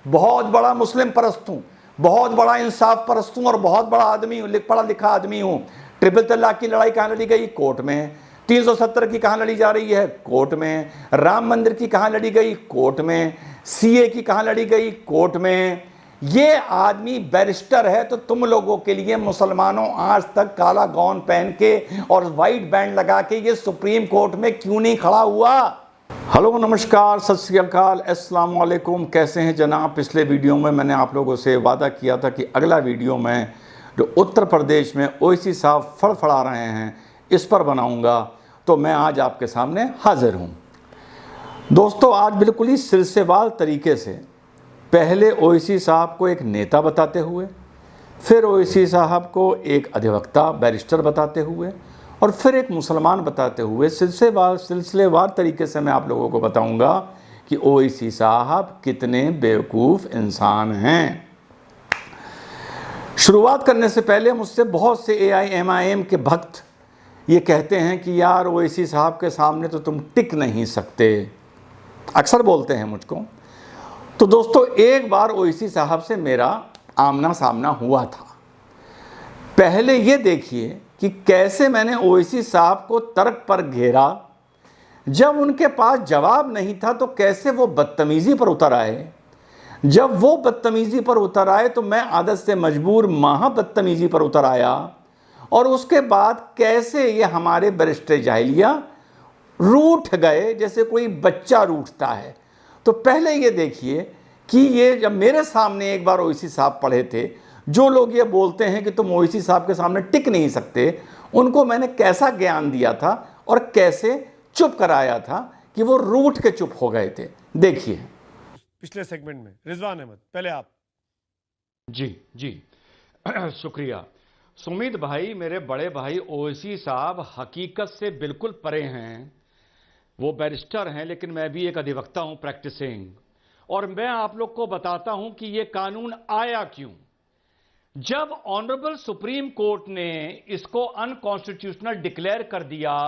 बहुत बड़ा मुस्लिम परस्त हूँ, बहुत बड़ा इंसाफ परस्त हूँ और बहुत बड़ा आदमी हूँ, पढ़ा लिखा आदमी हूँ। ट्रिपल तलाक की लड़ाई कहाँ लड़ी गई? कोर्ट में। 370 की कहाँ लड़ी जा रही है? कोर्ट में। राम मंदिर की कहाँ लड़ी गई? कोर्ट में। सीए की कहाँ लड़ी गई? कोर्ट में। ये आदमी बैरिस्टर है, तो तुम लोगों के लिए मुसलमानों आज तक काला गाउन पहन के और वाइट बैंड लगा के ये सुप्रीम कोर्ट में क्यों नहीं खड़ा हुआ? हेलो, नमस्कार, सत श्री अकाल, अस्सलाम वालेकुम। कैसे हैं जनाब? पिछले वीडियो में मैंने आप लोगों से वादा किया था कि अगला वीडियो में जो उत्तर प्रदेश में ओवैसी साहब फड़फड़ा रहे हैं इस पर बनाऊंगा, तो मैं आज आपके सामने हाजिर हूं। दोस्तों, आज बिल्कुल ही सिलसिलेवार तरीके से पहले ओवैसी साहब को एक नेता बताते हुए, फिर ओवैसी साहब को एक अधिवक्ता बैरिस्टर बताते हुए और फिर एक मुसलमान बताते हुए सिलसिलेवार तरीके से मैं आप लोगों को बताऊंगा कि ओवैसी साहब कितने बेवकूफ़ इंसान हैं। शुरुआत करने से पहले मुझसे बहुत से AIMIM के भक्त ये कहते हैं कि यार ओवैसी साहब के सामने तो तुम टिक नहीं सकते, अक्सर बोलते हैं मुझको। तो दोस्तों, एक बार ओवैसी साहब से मेरा आमना सामना हुआ था। पहले ये देखिए कि कैसे मैंने ओवैसी साहब को तर्क पर घेरा। जब उनके पास जवाब नहीं था तो कैसे वो बदतमीज़ी पर उतर आए। जब वो बदतमीज़ी पर उतर आए तो मैं आदत से मजबूर महा बदतमीज़ी पर उतर आया। और उसके बाद कैसे ये हमारे बैरिस्टर जाहिलिया रूठ गए जैसे कोई बच्चा रूठता है। तो पहले ये देखिए कि ये जब मेरे सामने एक बार ओवैसी साहब पढ़े थे, जो लोग ये बोलते हैं कि तुम ओवैसी साहब के सामने टिक नहीं सकते, उनको मैंने कैसा ज्ञान दिया था और कैसे चुप कराया था कि वो रूठ के चुप हो गए थे। देखिए पिछले सेगमेंट में। रिजवान अहमद, पहले आप। जी शुक्रिया। सुमित भाई, मेरे बड़े भाई ओवैसी साहब हकीकत से बिल्कुल परे हैं। वो बैरिस्टर हैं, लेकिन मैं भी एक अधिवक्ता हूं प्रैक्टिसिंग, और मैं आप लोग को बताता हूं कि ये कानून आया क्यों। जब ऑनरेबल सुप्रीम कोर्ट ने इसको अनकॉन्स्टिट्यूशनल डिक्लेयर कर दिया,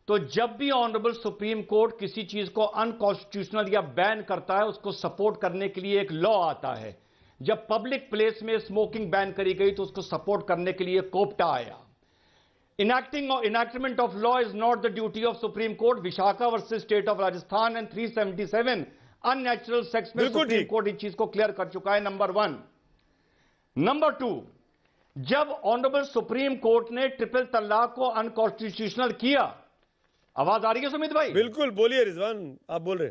तो जब भी ऑनरेबल सुप्रीम कोर्ट किसी चीज को अनकॉन्स्टिट्यूशनल या बैन करता है, उसको सपोर्ट करने के लिए एक लॉ आता है। जब पब्लिक प्लेस में स्मोकिंग बैन करी गई तो उसको सपोर्ट करने के लिए कोप्टा आया। Enactment of law is not the duty of Supreme Court. Vishakha versus state of Rajasthan and 377 unnatural sex में सुप्रीम कोर्ट इस चीज को क्लियर कर चुका है, नंबर 1। नंबर 2, जब ऑनरेबल सुप्रीम कोर्ट ने ट्रिपल तलाक को अनकॉन्स्टिट्यूशनल किया, आवाज आ रही है सुमित भाई? बिल्कुल, बोलिए रिजवान, आप बोल रहे।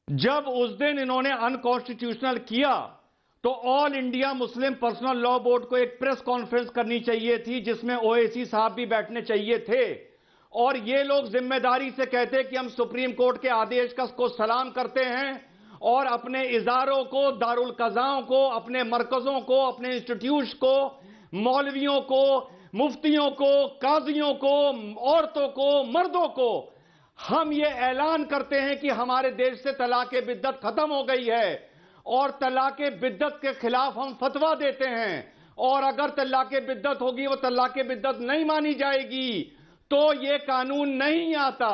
जब उस दिन इन्होंने अनकॉन्स्टिट्यूशनल किया तो all India Muslim personal law board को एक प्रेस कॉन्फ्रेंस करनी चाहिए थी, जिसमें ओवैसी साहब भी बैठने चाहिए थे, और ये लोग जिम्मेदारी से कहते कि हम सुप्रीम कोर्ट के आदेश को सलाम करते हैं और अपने इदारों को, दारुल कज़ाओं को, अपने मरकजों को, अपने इंस्टीट्यूट को, मौलवियों को, मुफ्तियों को, काजियों को, औरतों को, मर्दों को हम ये ऐलान करते हैं कि हमारे देश से तलाक़ बिद्दत खत्म हो गई है और तलाक़ बिद्दत के खिलाफ हम फतवा देते हैं, और अगर तलाक़ बिद्दत होगी, वो तलाक़ बिद्दत नहीं मानी जाएगी तो ये कानून नहीं आता।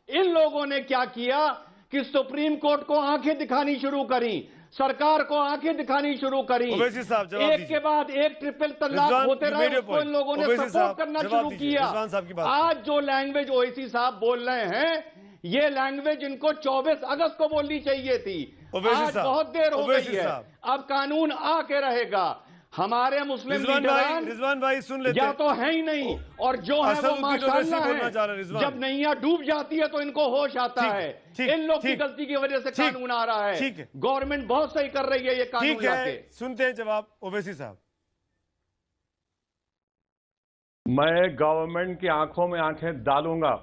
इन लोगों ने क्या किया कि सुप्रीम कोर्ट को आंखें दिखानी शुरू करी, सरकार को आंखें दिखानी शुरू करी, एक के बाद एक ट्रिपल तलाक होते रहे, उसको इन लोगों ने सपोर्ट करना शुरू किया। आज जो लैंग्वेज ओवैसी साहब बोल रहे हैं, ये लैंग्वेज इनको 24 अगस्त को बोलनी चाहिए थी। आज बहुत देर हो गई है, अब कानून आके रहेगा। हमारे मुस्लिम रिजवान भाई सुन लेते या तो है ही नहीं, और जो है वो माशाअल्लाह है। जब नैया डूब जाती है तो इनको होश आता है। इन लोग की गलती की वजह से कानून आ रहा है। गवर्नमेंट बहुत सही कर रही है ये कानून लाके। सुनते हैं जवाब ओवैसी साहब। मैं गवर्नमेंट की आंखों में आंखें डालूंगा,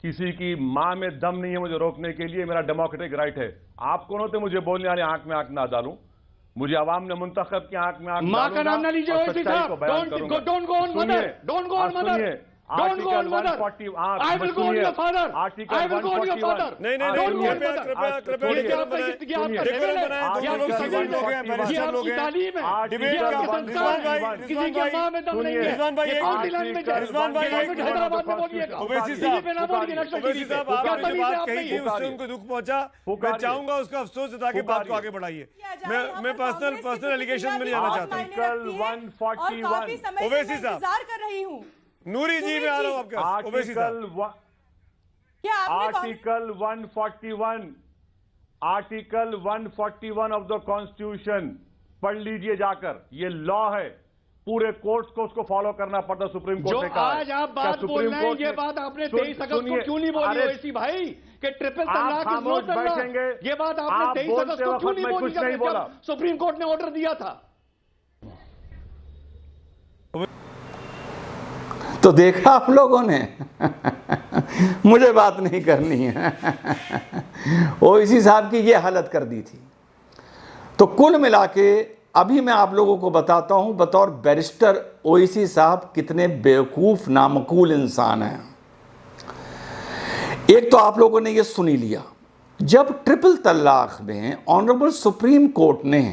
किसी की मां में दम नहीं है मुझे रोकने के लिए, मेरा डेमोक्रेटिक राइट है। आप कौन होते मुझे बोलने वाले आंख में आंख ना डालूं? मुझे आवाम ने मुंतखब की आंख में आंख मां का नाम ना लीजिए ओवैसी साहब। Don't go on mother, don't go on mother. Don't go on mother. I will go on your father. Article I will go on your father. नहीं नहीं Don't go नहीं on mother. कृपया ये डेकोरम आपका बनाएं लेवल है, दोनों लोग सीनियर लोग हैं ये बैरिस्टर लोग आपकी हैं तालीम है, डिबेट ये का आपके संस्कार है, किसी के माँ में दम नहीं है, रिजवान भाई ये एक कौन सी लैंग्वेज है, रिजवान भाई ये लैंग्वेज एक हैदराबाद में बोलिएगा, ओवैसी दिल्ली पे ना बोलिए नेशनल ओवैसी टीवी पे, साहब क्या आपने जो तमीज़ है बात आप कही में थी ये? उससे उनको दुख पहुंचा मैं चाहूंगा उसका अफसोस जता के बात को आगे बढ़ाइए मैं पर्सनल एलिगेशन में नहीं जाना चाहता आर्टिकल 141 ओवैसी साहब इंतजार कर रही हूँ। नूरी जी मैं आ रहा हूँ आपके पास ओवैसी साहब क्या आपने आर्टिकल 141 ऑफ द कॉन्स्टिट्यूशन पढ़ लीजिए जाकर, ये लॉ है, पूरे कोर्ट्स को उसको फॉलो करना पड़ता, सुप्रीम कोर्ट जो ने कहा आज आप बात बोल रहे हैं, ये बात आपने 23 अगस्त को क्यों नहीं बोली ओवैसी भाई कि ट्रिपल तलाक इज नो तलाक? ये बात आपने 23 अगस्त को क्यों नहीं बोली जब सुप्रीम कोर्ट ने ऑर्डर दिया था? तो देखा आप लोगों ने मुझे बात नहीं करनी है ओवैसी साहब की ये हालत कर दी थी। तो कुल मिला के अभी मैं आप लोगों को बताता हूं बतौर बैरिस्टर ओवैसी साहब कितने बेवकूफ नामकूल इंसान हैं। एक तो आप लोगों ने ये सुन ही लिया, जब ट्रिपल तलाक में ऑनरेबल सुप्रीम कोर्ट ने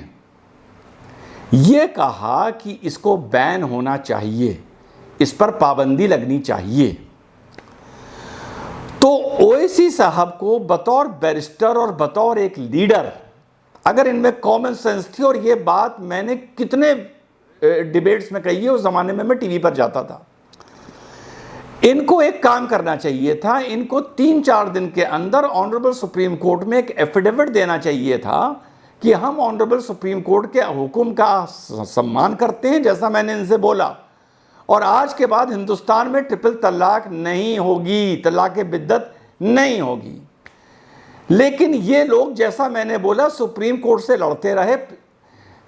ये कहा कि इसको बैन होना चाहिए, इस पर पाबंदी लगनी चाहिए, तो ओवैसी साहब को बतौर बैरिस्टर और बतौर एक लीडर, अगर इनमें कॉमन सेंस थी, और ये बात मैंने कितने डिबेट्स में कही है, उस जमाने में मैं टीवी पर जाता था, इनको एक काम करना चाहिए था, इनको 3-4 दिन के अंदर ऑनरेबल सुप्रीम कोर्ट में एक एफिडेविट देना चाहिए था कि हम ऑनरेबल सुप्रीम कोर्ट के हुक्म का सम्मान करते हैं, जैसा मैंने इनसे बोला, और आज के बाद हिंदुस्तान में ट्रिपल तलाक नहीं होगी, तलाक बिद्दत नहीं होगी। लेकिन ये लोग, जैसा मैंने बोला, सुप्रीम कोर्ट से लड़ते रहे,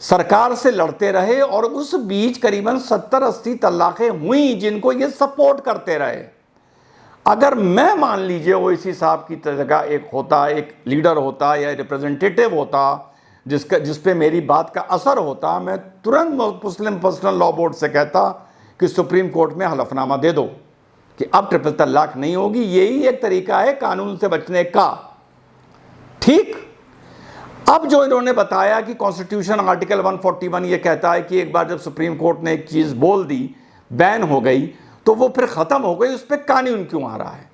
सरकार से लड़ते रहे, और उस बीच करीबन 70-80 तलाक़ें हुई जिनको ये सपोर्ट करते रहे। अगर मैं मान लीजिए ओवैसी साहब की जगह एक होता, एक लीडर होता या रिप्रेजेंटेटिव होता जिस पे मेरी बात का असर होता, मैं तुरंत मुस्लिम पर्सनल लॉ बोर्ड से कहता कि सुप्रीम कोर्ट में हलफनामा दे दो कि अब ट्रिपल तलाक नहीं होगी। यही एक तरीका है कानून से बचने का। ठीक, अब जो इन्होंने बताया कि कॉन्स्टिट्यूशन आर्टिकल 141 ये कहता है कि एक बार जब सुप्रीम कोर्ट ने एक चीज़ बोल दी, बैन हो गई, तो वो फिर ख़त्म हो गई, उस पर कानून क्यों आ रहा है?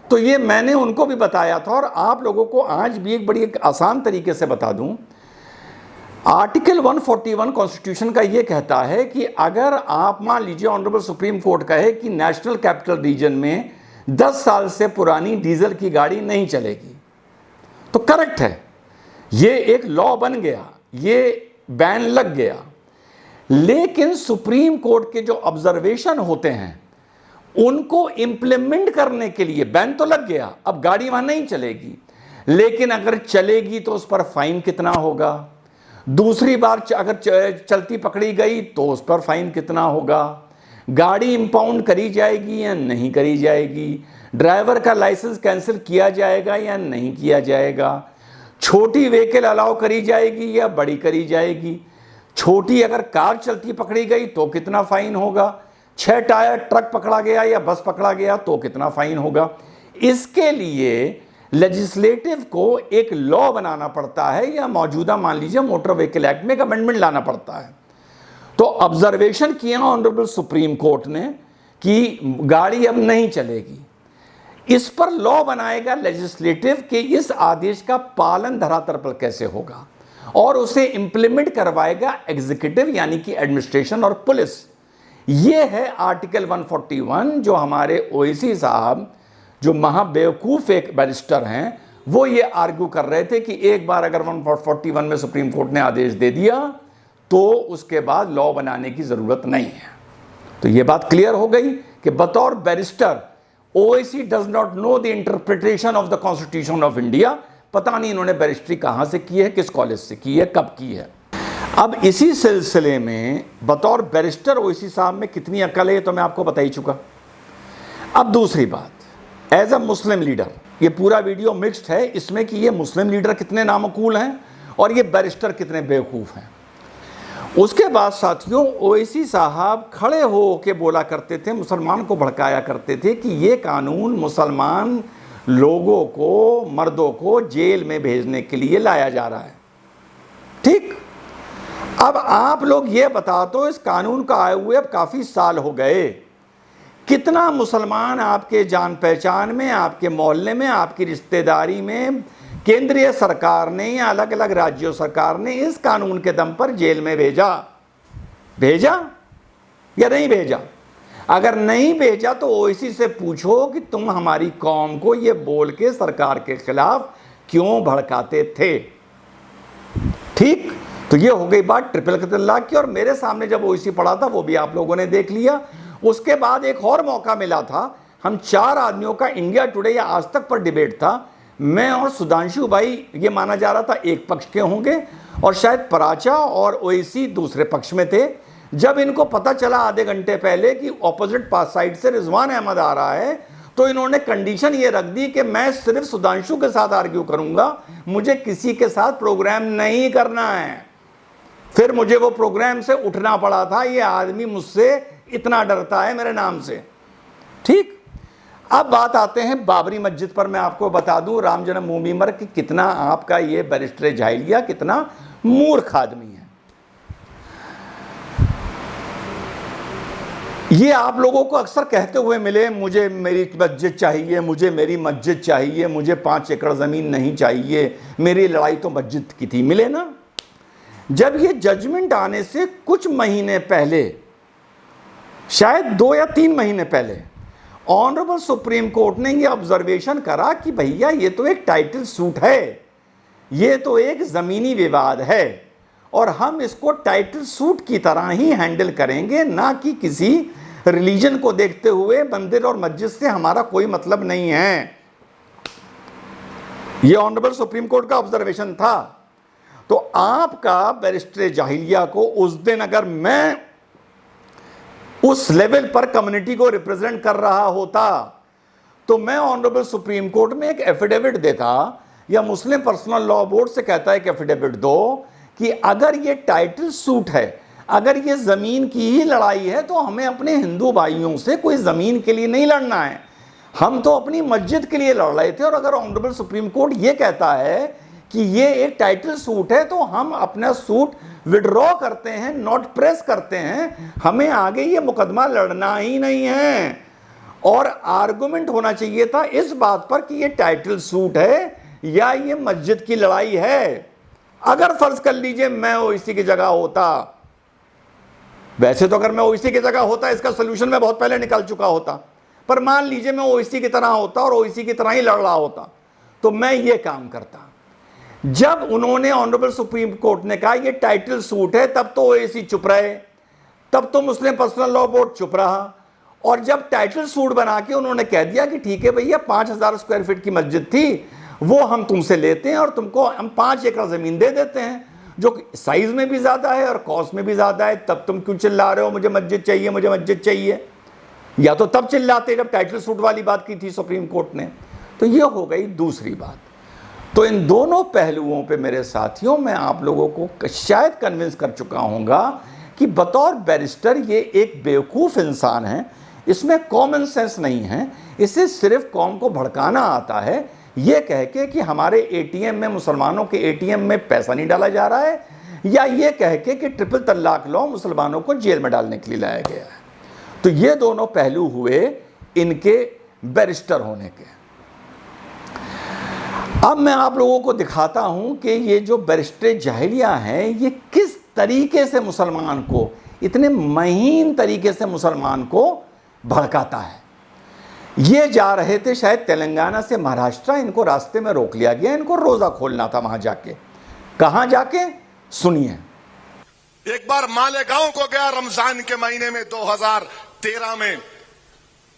तो ये मैंने उनको भी बताया था, और आप लोगों को आज भी एक बड़ी आसान तरीके से बता दूं। आर्टिकल 141 कॉन्स्टिट्यूशन का ये कहता है कि अगर आप मान लीजिए ऑनरेबल सुप्रीम कोर्ट कहे कि नेशनल कैपिटल रीजन में 10 साल से पुरानी डीजल की गाड़ी नहीं चलेगी, तो करेक्ट है, ये एक लॉ बन गया, ये बैन लग गया। लेकिन सुप्रीम कोर्ट के जो ऑब्जर्वेशन होते हैं उनको इंप्लीमेंट करने के लिए बैन तो लग गया, अब गाड़ी वहां नहीं चलेगी, लेकिन अगर चलेगी तो उस पर फाइन कितना होगा, दूसरी बार अगर चलती पकड़ी गई तो उस पर फाइन कितना होगा, गाड़ी इंपाउंड करी जाएगी या नहीं करी जाएगी, ड्राइवर का लाइसेंस कैंसिल किया जाएगा या नहीं किया जाएगा, छोटी व्हीकल अलाउ करी जाएगी या बड़ी करी जाएगी, छोटी अगर कार चलती पकड़ी गई तो कितना फाइन होगा, 6 टायर ट्रक पकड़ा गया या बस पकड़ा गया तो कितना फाइन होगा। इसके लिए लेजिस्लेटिव को एक लॉ बनाना पड़ता है, या मौजूदा मान लीजिए मोटर व्हीकल एक्ट में एक अमेंडमेंट लाना पड़ता है। तो ऑब्जर्वेशन किया ऑनरेबल सुप्रीम कोर्ट ने कि गाड़ी अब नहीं चलेगी, इस पर लॉ बनाएगा लेजिस्लेटिव कि इस आदेश का पालन धरातल पर कैसे होगा, और उसे इंप्लीमेंट करवाएगा एग्जीक्यूटिव यानी कि एडमिनिस्ट्रेशन और पुलिस। ये है आर्टिकल 141 जो हमारे ओवैसी साहब, जो महाबेवकूफ एक बैरिस्टर हैं, वो ये आर्ग्यू कर रहे थे कि एक बार अगर 141 में सुप्रीम कोर्ट ने आदेश दे दिया तो उसके बाद लॉ बनाने की ज़रूरत नहीं है। तो ये बात क्लियर हो गई कि बतौर barrister Owaisi does not know the interpretation of the constitution of India. पता नहीं इन्होंने बैरिस्ट्री कहाँ से की है, किस कॉलेज से की है, कब की है। अब इसी सिलसिले में बतौर बैरिस्टर ओवैसी साहब में कितनी अकल है, ये तो मैं आपको बता ही चुका। अब दूसरी बात, एज अ मुस्लिम लीडर, ये पूरा वीडियो मिक्स्ड है इसमें कि ये मुस्लिम लीडर कितने नामकूल हैं और ये बैरिस्टर कितने बेवकूफ़ हैं। उसके बाद साथियों ओवैसी साहब खड़े हो के बोला करते थे, मुसलमान को भड़काया करते थे कि ये कानून मुसलमान लोगों को, मर्दों को जेल में भेजने के लिए लाया जा रहा है। ठीक, अब आप लोग ये बता दो, इस कानून का आए हुए अब काफ़ी साल हो गए, कितना मुसलमान आपके जान पहचान में, आपके मोहल्ले में, आपकी रिश्तेदारी में केंद्रीय सरकार ने या अलग अलग राज्यों सरकार ने इस कानून के दम पर जेल में भेजा या नहीं भेजा? अगर नहीं भेजा तो ओवैसी से पूछो कि तुम हमारी कौम को ये बोल के सरकार के खिलाफ क्यों भड़काते थे। ठीक, तो ये हो गई बात ट्रिपल तलाक की। और मेरे सामने जब ओवैसी पड़ा था वो भी आप लोगों ने देख लिया। उसके बाद एक और मौका मिला था, हम 4 आदमियों का इंडिया टुडे या आज तक पर डिबेट था। मैं और सुधांशु भाई, ये माना जा रहा था एक पक्ष के होंगे और शायद पराचा और ओवैसी दूसरे पक्ष में थे। जब इनको पता चला आधे घंटे पहले कि ऑपोजिट साइड से रिजवान अहमद आ रहा है, तो इन्होंने कंडीशन ये रख दी कि मैं सिर्फ सुधांशु के साथ आर्ग्यू करूंगा, मुझे किसी के साथ प्रोग्राम नहीं करना है। फिर मुझे वो प्रोग्राम से उठना पड़ा था, ये आदमी मुझसे इतना डरता है मेरे नाम से। ठीक, अब बात आते हैं बाबरी मस्जिद पर। मैं आपको बता दूं राम जन्मभूमि पर कि कितना आपका ये बैरिस्टर जाहिलिया कितना मूर्ख आदमी है। ये आप लोगों को अक्सर कहते हुए मिले, मुझे मेरी मस्जिद चाहिए, मुझे मेरी मस्जिद चाहिए, मुझे 5 एकड़ जमीन नहीं चाहिए, मेरी लड़ाई तो मस्जिद की थी। मिले ना? जब ये जजमेंट आने से कुछ महीने पहले, शायद 2 या 3 महीने पहले, ऑनरेबल सुप्रीम कोर्ट ने ये ऑब्जर्वेशन करा कि भैया ये तो एक टाइटल सूट है, ये तो एक ज़मीनी विवाद है और हम इसको टाइटल सूट की तरह ही हैंडल करेंगे, ना कि किसी रिलीजन को देखते हुए। मंदिर और मस्जिद से हमारा कोई मतलब नहीं है। ये ऑनरेबल सुप्रीम कोर्ट का ऑब्जर्वेशन था। तो आपका बैरिस्टर जाहिलिया को उस दिन अगर मैं उस लेवल पर कम्युनिटी को रिप्रेजेंट कर रहा होता तो मैं ऑनरेबल सुप्रीम कोर्ट में एक एफिडेविट देता या मुस्लिम पर्सनल लॉ बोर्ड से कहता है कि एफिडेविट दो कि अगर ये टाइटल सूट है, अगर ये ज़मीन की ही लड़ाई है, तो हमें अपने हिंदू भाइयों से कोई ज़मीन के लिए नहीं लड़ना है, हम तो अपनी मस्जिद के लिए लड़ रहे थे। और अगर ऑनरेबल सुप्रीम कोर्ट ये कहता है कि ये एक टाइटल सूट है तो हम अपना सूट विड्रॉ करते हैं, नोट प्रेस करते हैं, हमें आगे ये मुकदमा लड़ना ही नहीं है। और आर्गुमेंट होना चाहिए था इस बात पर कि ये टाइटल सूट है या ये मस्जिद की लड़ाई है। अगर फर्ज कर लीजिए मैं ओवैसी की जगह होता, वैसे तो अगर मैं ओवैसी की जगह होता इसका सोल्यूशन मैं बहुत पहले निकाल चुका होता, पर मान लीजिए मैं ओवैसी की तरह होता और ओवैसी की तरह ही लड़ रहा होता, तो मैं ये काम करता। जब उन्होंने ऑनरेबल सुप्रीम कोर्ट ने कहा ये टाइटल सूट है, तब तो ओवैसी चुप रहे, तब तो मुस्लिम पर्सनल लॉ बोर्ड चुप रहा। और जब टाइटल सूट बना के उन्होंने कह दिया कि ठीक है भैया 5000 स्क्वायर फीट की मस्जिद थी, वो हम तुमसे लेते हैं और तुमको हम 5 एकड़ ज़मीन दे देते हैं, जो साइज़ में भी ज़्यादा है और कॉस्ट में भी ज़्यादा है, तब तुम क्यों चिल्ला रहे हो मुझे मस्जिद चाहिए, मुझे मस्जिद चाहिए? या तो तब चिल्लाते जब टाइटल सूट वाली बात की थी सुप्रीम कोर्ट ने। तो ये हो गई दूसरी बात। तो इन दोनों पहलुओं पे मेरे साथियों मैं आप लोगों को शायद कन्विंस कर चुका हूँगा कि बतौर बैरिस्टर ये एक बेवकूफ़ इंसान है, इसमें कॉमन सेंस नहीं है, इसे सिर्फ कौम को भड़काना आता है, ये कह के कि हमारे एटीएम में, मुसलमानों के एटीएम में पैसा नहीं डाला जा रहा है, या ये कह के कि ट्रिपल तलाक लॉ मुसलमानों को जेल में डालने के लिए लाया गया है। तो ये दोनों पहलू हुए इनके बैरिस्टर होने के। अब मैं आप लोगों को दिखाता हूं कि ये जो बैरिस्टर जाहिलिया है ये किस तरीके से मुसलमान को, इतने महीन तरीके से मुसलमान को भड़काता है। ये जा रहे थे शायद तेलंगाना से महाराष्ट्र, इनको रास्ते में रोक लिया गया, इनको रोज़ा खोलना था वहां जाके। कहां जाके? सुनिए। एक बार मालेगांव को गया रमजान के महीने में 2013 में,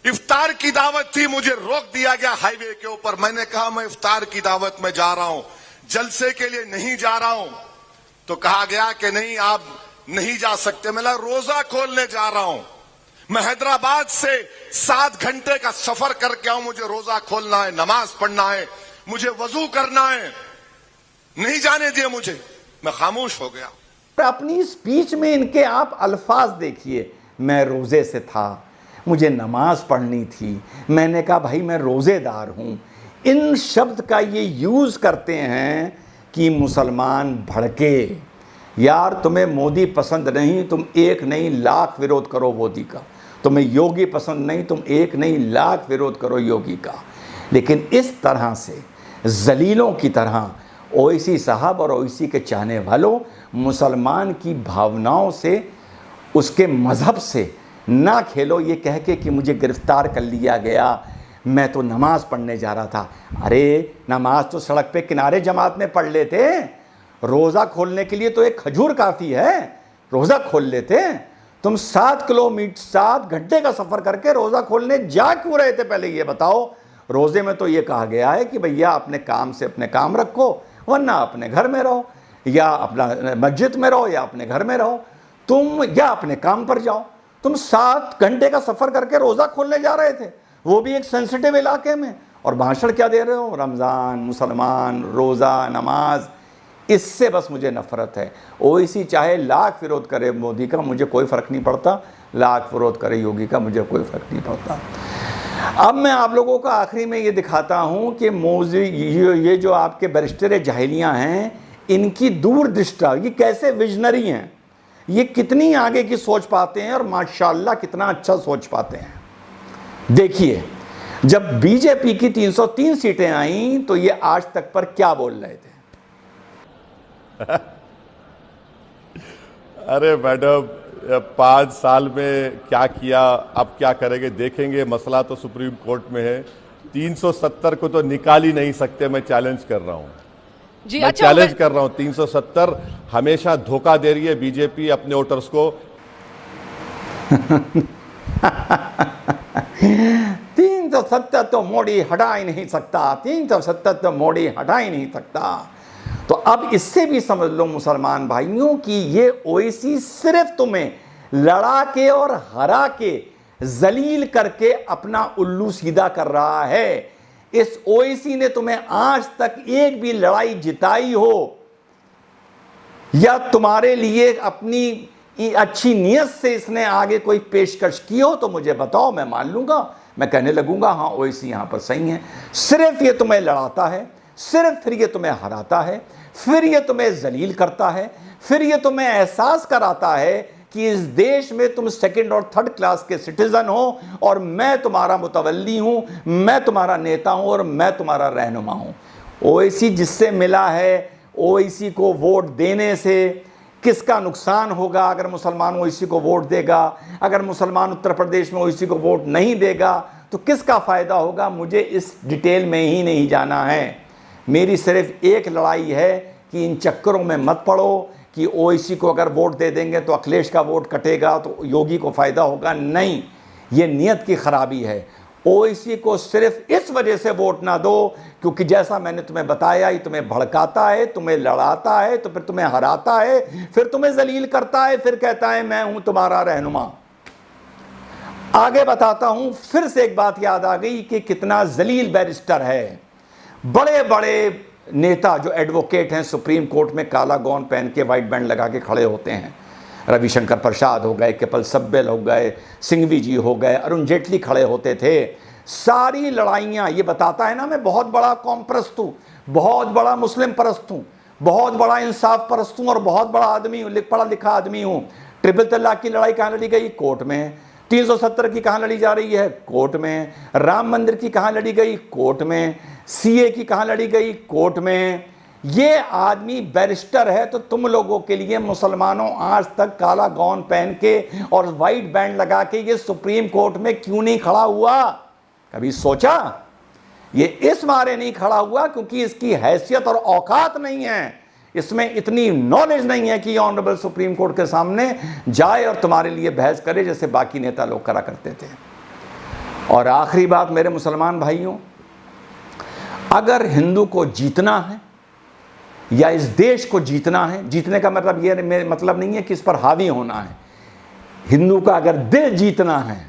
इफ्तार की दावत थी, मुझे रोक दिया गया हाईवे के ऊपर। मैंने कहा मैं इफ्तार की दावत में जा रहा हूं, जलसे के लिए नहीं जा रहा हूं। तो कहा गया कि नहीं आप नहीं जा सकते। मैं रोजा खोलने जा रहा हूं, मैं हैदराबाद से 7 घंटे का सफर करके आऊं, मुझे रोजा खोलना है, नमाज पढ़ना है, मुझे वजू करना है, नहीं जाने दिए मुझे। मैं खामोश हो गया। अपनी स्पीच में इनके आप अल्फाज देखिए, मैं रोज़े से था, मुझे नमाज पढ़नी थी, मैंने कहा भाई मैं रोज़ेदार हूँ। इन शब्द का ये यूज़ करते हैं कि मुसलमान भड़के। यार तुम्हें मोदी पसंद नहीं, तुम एक नहीं लाख विरोध करो मोदी का। तुम्हें योगी पसंद नहीं, तुम एक नहीं लाख विरोध करो योगी का। लेकिन इस तरह से जलीलों की तरह ओवैसी साहब और ओवैसी के चाहने वालों मुसलमान की भावनाओं से, उसके मज़हब से ना खेलो। ये कह के कि मुझे गिरफ्तार कर लिया गया, मैं तो नमाज पढ़ने जा रहा था। अरे नमाज तो सड़क पे किनारे जमात में पढ़ लेते, रोज़ा खोलने के लिए तो एक खजूर काफ़ी है, रोज़ा खोल लेते। तुम 7 किलोमीटर 7 घंटे का सफ़र करके रोज़ा खोलने जा क्यों रहे थे, पहले ये बताओ। रोज़े में तो ये कहा गया है कि भैया अपने काम से अपने काम रखो, वरना अपने घर में रहो, या अपना मस्जिद में रहो, या अपने घर में रहो, तुम या अपने काम पर जाओ। तुम 7 घंटे का सफ़र करके रोज़ा खोलने जा रहे थे, वो भी एक सेंसिटिव इलाके में, और भाषण क्या दे रहे हो, रमज़ान, मुसलमान, रोज़ा, नमाज। इससे बस मुझे नफ़रत है। ओवैसी चाहे लाख विरोध करे मोदी का, मुझे कोई फ़र्क नहीं पड़ता, लाख विरोध करे योगी का, मुझे कोई फ़र्क नहीं पड़ता। अब मैं आप लोगों को आखिरी में ये दिखाता हूँ कि मोदी, ये जो आपके बैरिस्टर जाहिलियाँ हैं, इनकी दूरदृष्टा, ये कैसे विजनरी हैं, ये कितनी आगे की सोच पाते हैं, और माशाल्लाह कितना अच्छा सोच पाते हैं। देखिए, जब बीजेपी की 303 सीटें आईं तो ये आज तक पर क्या बोल रहे थे। अरे मैडम, 5 साल में क्या किया, अब क्या करेंगे देखेंगे, मसला तो सुप्रीम कोर्ट में है। 370 को तो निकाल ही नहीं सकते, मैं चैलेंज कर रहा हूं जी। मैं अच्छा, चैलेंज कर रहा हूं। 370 हमेशा धोखा दे रही है बीजेपी अपने वोटर्स को। 370 तो मोदी हटा ही नहीं सकता, 370 तो मोदी हटा ही नहीं सकता। तो अब इससे भी समझ लो मुसलमान भाइयों कि ये ओवैसी सिर्फ तुम्हें लड़ा के और हरा के जलील करके अपना उल्लू सीधा कर रहा है। इस ओवैसी ने तुम्हें आज तक एक भी लड़ाई जिताई हो, या तुम्हारे लिए अपनी अच्छी नीयत से इसने आगे कोई पेशकश की हो तो मुझे बताओ, मैं मान लूंगा, मैं कहने लगूंगा हाँ ओवैसी यहां पर सही है। सिर्फ ये तुम्हें लड़ाता है, सिर्फ फिर ये तुम्हें हराता है, फिर ये तुम्हें जलील करता है, फिर ये तुम्हें एहसास कराता है कि इस देश में तुम सेकंड और थर्ड क्लास के सिटीजन हो, और मैं तुम्हारा मुतवल्ली हूं, मैं तुम्हारा नेता हूं, और मैं तुम्हारा रहनुमा हूं। ओवैसी जिससे मिला है, ओवैसी को वोट देने से किसका नुकसान होगा अगर मुसलमान ओवैसी को वोट देगा, अगर मुसलमान उत्तर प्रदेश में ओवैसी को वोट नहीं देगा तो किसका फ़ायदा होगा, मुझे इस डिटेल में ही नहीं जाना है। मेरी सिर्फ एक लड़ाई है कि इन चक्करों में मत पड़ो कि ओवैसी को अगर वोट दे देंगे तो अखिलेश का वोट कटेगा तो योगी को फ़ायदा होगा। नहीं, ये नीयत की ख़राबी है। ओवैसी को सिर्फ इस वजह से वोट ना दो क्योंकि जैसा मैंने तुम्हें बताया, ये तुम्हें भड़काता है, तुम्हें लड़ाता है, तो फिर तुम्हें हराता है, फिर तुम्हें जलील करता है, फिर कहता है मैं हूं तुम्हारा रहनुमा। आगे बताता हूं, फिर से एक बात याद आ गई कि कितना जलील बैरिस्टर है। बड़े बड़े नेता जो एडवोकेट हैं सुप्रीम कोर्ट में काला गाउन पहन के वाइट बैंड लगा के खड़े होते हैं, रविशंकर प्रसाद हो गए, कपिल सिब्बल हो गए, सिंघवी जी हो गए, अरुण जेटली खड़े होते थे। सारी लड़ाइयाँ, ये बताता है ना मैं बहुत बड़ा कौम परस्त हूँ, बहुत बड़ा मुस्लिम परस्त हूँ, बहुत बड़ा इंसाफ परस्त हूँ, और बहुत बड़ा आदमी हूँ, पढ़ा लिखा आदमी हूँ। ट्रिपल तलाक की लड़ाई कहाँ लड़ी गई? कोर्ट में। 370 की कहाँ लड़ी जा रही है? कोर्ट में। राम मंदिर की कहाँ लड़ी गई? कोर्ट में। सीए की कहाँ लड़ी गई? कोर्ट में। ये आदमी बैरिस्टर है, तो तुम लोगों के लिए मुसलमानों आज तक काला गाउन पहन के और वाइट बैंड लगा के ये सुप्रीम कोर्ट में क्यों नहीं खड़ा हुआ? कभी सोचा? ये इस मारे नहीं खड़ा हुआ क्योंकि इसकी हैसियत और औकात नहीं है, इसमें इतनी नॉलेज नहीं है कि ये ऑनरेबल सुप्रीम कोर्ट के सामने जाए और तुम्हारे लिए बहस करे जैसे बाकी नेता लोग करा करते थे। और आखिरी बात मेरे मुसलमान भाइयों, अगर हिंदू को जीतना है या इस देश को जीतना है, जीतने का मतलब ये मेरे मतलब नहीं है कि इस पर हावी होना है, हिंदू का अगर दिल जीतना है,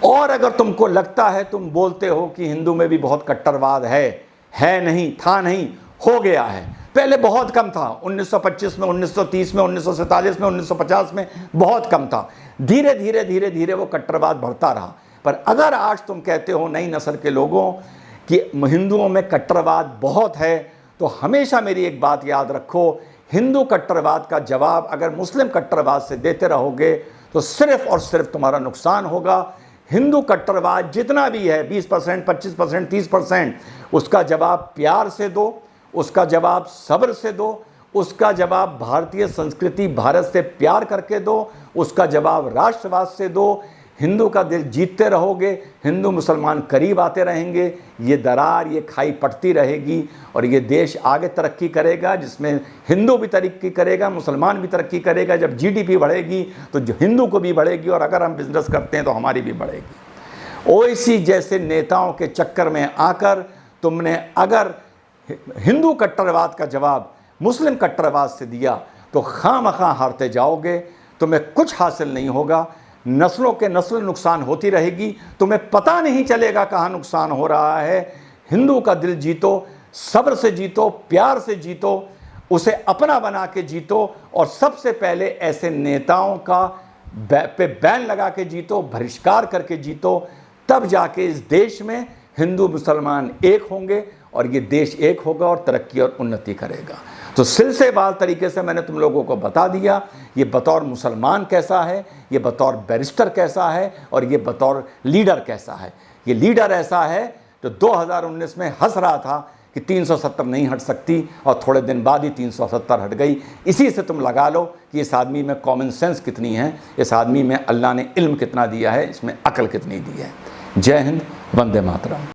और अगर तुमको लगता है, तुम बोलते हो कि हिंदू में भी बहुत कट्टरवाद है नहीं, था नहीं, हो गया है, पहले बहुत कम था, 1925 में, 1930 में, 1947 में, 1950 में बहुत कम था। धीरे धीरे धीरे धीरे वो कट्टरवाद बढ़ता रहा। पर अगर आज तुम कहते हो नई नस्ल के लोगों कि हिंदुओं में कट्टरवाद बहुत है, तो हमेशा मेरी एक बात याद रखो, हिंदू कट्टरवाद का जवाब अगर मुस्लिम कट्टरवाद से देते रहोगे तो सिर्फ और सिर्फ तुम्हारा नुकसान होगा। हिंदू कट्टरवाद जितना भी है, 20%, 25%, 30%, उसका जवाब प्यार से दो, उसका जवाब सब्र से दो, उसका जवाब भारतीय संस्कृति, भारत से प्यार करके दो, उसका जवाब राष्ट्रवाद से दो। हिंदू का दिल जीतते रहोगे, हिंदू मुसलमान करीब आते रहेंगे, ये दरार, ये खाई पड़ती रहेगी और ये देश आगे तरक्की करेगा, जिसमें हिंदू भी तरक्की करेगा, मुसलमान भी तरक्की करेगा। जब जीडीपी बढ़ेगी तो जो हिंदू को भी बढ़ेगी, और अगर हम बिजनेस करते हैं तो हमारी भी बढ़ेगी। ओवैसी जैसे नेताओं के चक्कर में आकर तुमने अगर हिंदू कट्टरवाद का जवाब मुस्लिम कट्टरवाद से दिया तो खामखा हारते जाओगे, तुम्हें कुछ हासिल नहीं होगा। नस्लों के नस्ल नुकसान होती रहेगी, तुम्हें पता नहीं चलेगा कहाँ नुकसान हो रहा है। हिंदू का दिल जीतो, सब्र से जीतो, प्यार से जीतो, उसे अपना बना के जीतो, और सबसे पहले ऐसे नेताओं का पे बैन लगा के जीतो, बहिष्कार करके जीतो। तब जाके इस देश में हिंदू मुसलमान एक होंगे और ये देश एक होगा और तरक्की और उन्नति करेगा। तो सिलसिलेवार तरीके से मैंने तुम लोगों को बता दिया ये बतौर मुसलमान कैसा है, ये बतौर बैरिस्टर कैसा है, और ये बतौर लीडर कैसा है। ये लीडर ऐसा है जो 2019 में हंस रहा था कि 370 नहीं हट सकती, और थोड़े दिन बाद ही 370 हट गई। इसी से तुम लगा लो कि इस आदमी में कॉमन सेंस कितनी है, इस आदमी में अल्लाह ने इल्म कितना दिया है, इसमें अकल कितनी दी है। जय हिंद, वंदे मातरम।